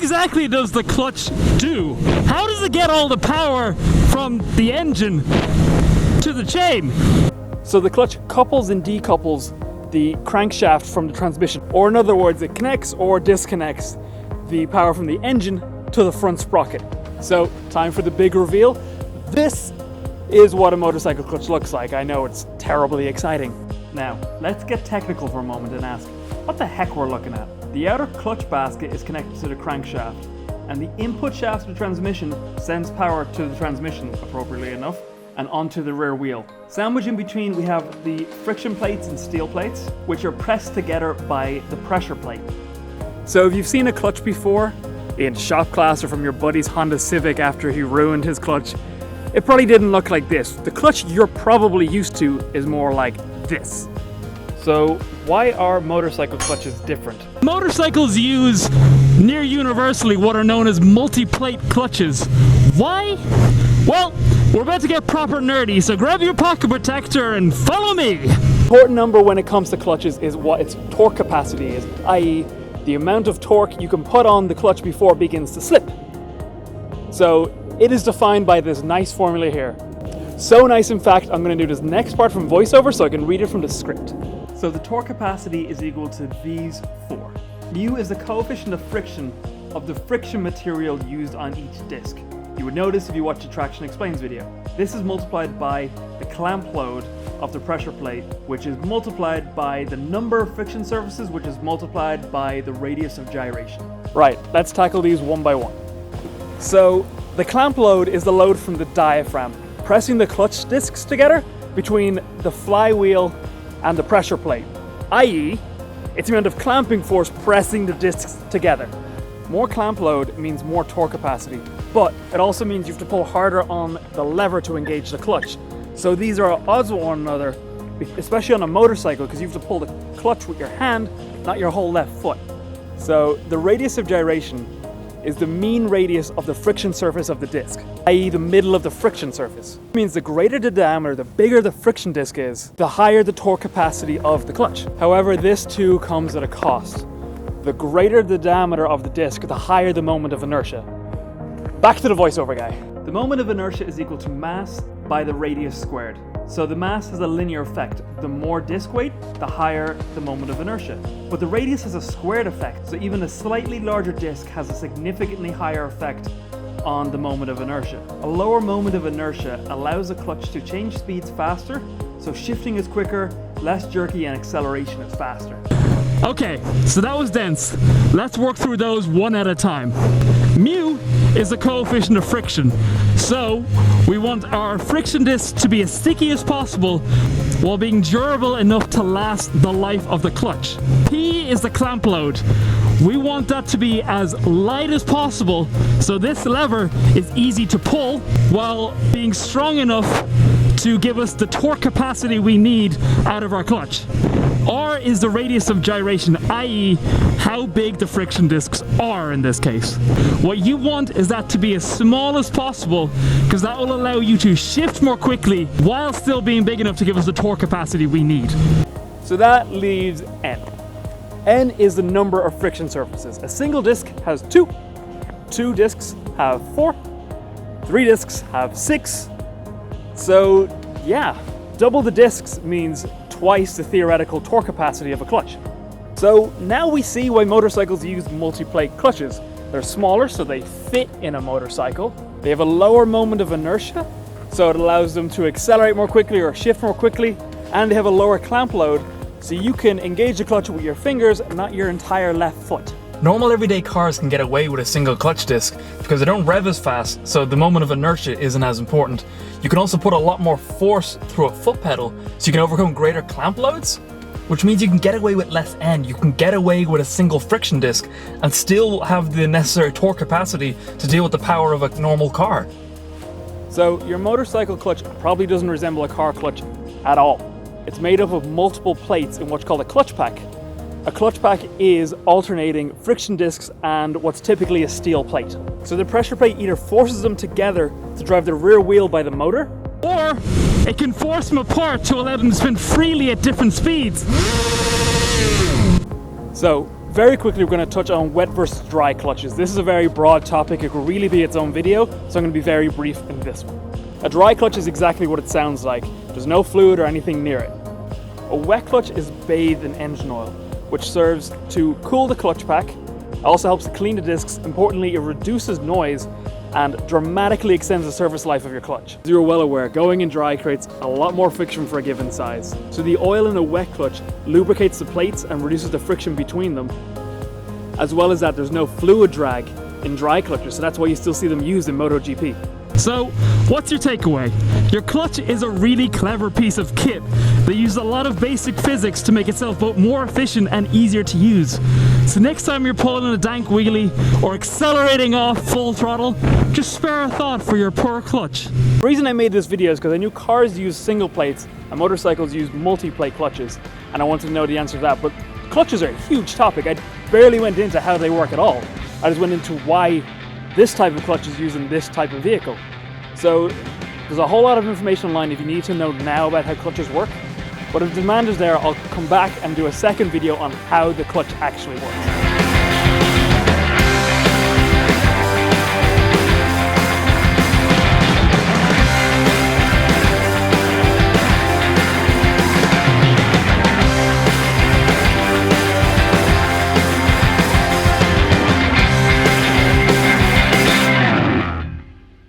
Exactly does the clutch do? How does it get all the power from the engine to the chain? So the clutch couples and decouples the crankshaft from the transmission, or in other words, it connects or disconnects the power from the engine to the front sprocket. So time for the big reveal. This is what a motorcycle clutch looks like. I know it's terribly exciting. Now let's get technical for a moment and ask what the heck we're looking at. The outer clutch basket is connected to the crankshaft, and the input shaft of the transmission sends power to the transmission, appropriately enough, and onto the rear wheel. Sandwiched in between, we have the friction plates and steel plates, which are pressed together by the pressure plate. So if you've seen a clutch before, in shop class or from your buddy's Honda Civic after he ruined his clutch, it probably didn't look like this. The clutch you're probably used to is more like this. So why are motorcycle clutches different? Motorcycles use near universally what are known as multi-plate clutches. Why? Well, we're about to get proper nerdy, so grab your pocket protector and follow me. Important number when it comes to clutches is what its torque capacity is, i.e. the amount of torque you can put on the clutch before it begins to slip. So it is defined by this nice formula here. So nice, in fact, I'm going to do this next part from voiceover so I can read it from the script. So the torque capacity is equal to V's 4. Mu is the coefficient of friction of the friction material used on each disc. You would notice if you watch the Traction Explains video. This is multiplied by the clamp load of the pressure plate, which is multiplied by the number of friction surfaces, which is multiplied by the radius of gyration. Right, let's tackle these one by one. So the clamp load is the load from the diaphragm, pressing the clutch discs together between the flywheel and the pressure plate, i.e. it's the amount of clamping force pressing the discs together. More clamp load means more torque capacity, but it also means you have to pull harder on the lever to engage the clutch. So these are at odds with one another, especially on a motorcycle, because you have to pull the clutch with your hand, not your whole left foot. So the radius of gyration is the mean radius of the friction surface of the disc, i.e. the middle of the friction surface. It means the greater the diameter, the bigger the friction disc is, the higher the torque capacity of the clutch. However, this too comes at a cost. The greater the diameter of the disc, the higher the moment of inertia. Back to the voiceover guy. The moment of inertia is equal to mass by the radius squared. So the mass has a linear effect. The more disc weight, the higher the moment of inertia. But the radius has a squared effect, so even a slightly larger disc has a significantly higher effect on the moment of inertia. A lower moment of inertia allows the clutch to change speeds faster, so shifting is quicker, less jerky, and acceleration is faster. Okay, so that was dense. Let's work through those one at a time. Mu is the coefficient of friction. So we want our friction disc to be as sticky as possible while being durable enough to last the life of the clutch. P is the clamp load. We want that to be as light as possible so this lever is easy to pull while being strong enough to give us the torque capacity we need out of our clutch. R is the radius of gyration, i.e. how big the friction discs are in this case. What you want is that to be as small as possible because that will allow you to shift more quickly while still being big enough to give us the torque capacity we need. So that leaves N. N is the number of friction surfaces. A single disc has 2. 2 discs have 4. 3 discs have 6. So yeah, double the discs means twice the theoretical torque capacity of a clutch. So now we see why motorcycles use multi-plate clutches. They're smaller, so they fit in a motorcycle. They have a lower moment of inertia, so it allows them to accelerate more quickly or shift more quickly, and they have a lower clamp load, so you can engage the clutch with your fingers, not your entire left foot. Normal everyday cars can get away with a single clutch disc because they don't rev as fast, so the moment of inertia isn't as important. You can also put a lot more force through a foot pedal, so you can overcome greater clamp loads, which means you can get away with less N. You can get away with a single friction disc and still have the necessary torque capacity to deal with the power of a normal car. So your motorcycle clutch probably doesn't resemble a car clutch at all. It's made up of multiple plates in what's called a clutch pack. A clutch pack is alternating friction discs and what's typically a steel plate. So the pressure plate either forces them together to drive the rear wheel by the motor, or it can force them apart to allow them to spin freely at different speeds. So very quickly we're going to touch on wet versus dry clutches. This is a very broad topic, it could really be its own video, so I'm going to be very brief in this one. A dry clutch is exactly what it sounds like. There's no fluid or anything near it. A wet clutch is bathed in engine oil, which serves to cool the clutch pack. It also helps to clean the discs. Importantly, it reduces noise and dramatically extends the service life of your clutch. As you're well aware, going in dry creates a lot more friction for a given size. So the oil in a wet clutch lubricates the plates and reduces the friction between them. As well as that, there's no fluid drag in dry clutches, so that's why you still see them used in MotoGP. So, what's your takeaway? Your clutch is a really clever piece of kit that uses a lot of basic physics to make itself both more efficient and easier to use. So next time you're pulling a dank wheelie or accelerating off full throttle, just spare a thought for your poor clutch. The reason I made this video is because I knew cars use single plates and motorcycles use multi-plate clutches, and I wanted to know the answer to that. But clutches are a huge topic. I barely went into how they work at all. I just went into why this type of clutch is used in this type of vehicle. So there's a whole lot of information online if you need to know now about how clutches work. But if demand is there, I'll come back and do a second video on how the clutch actually works.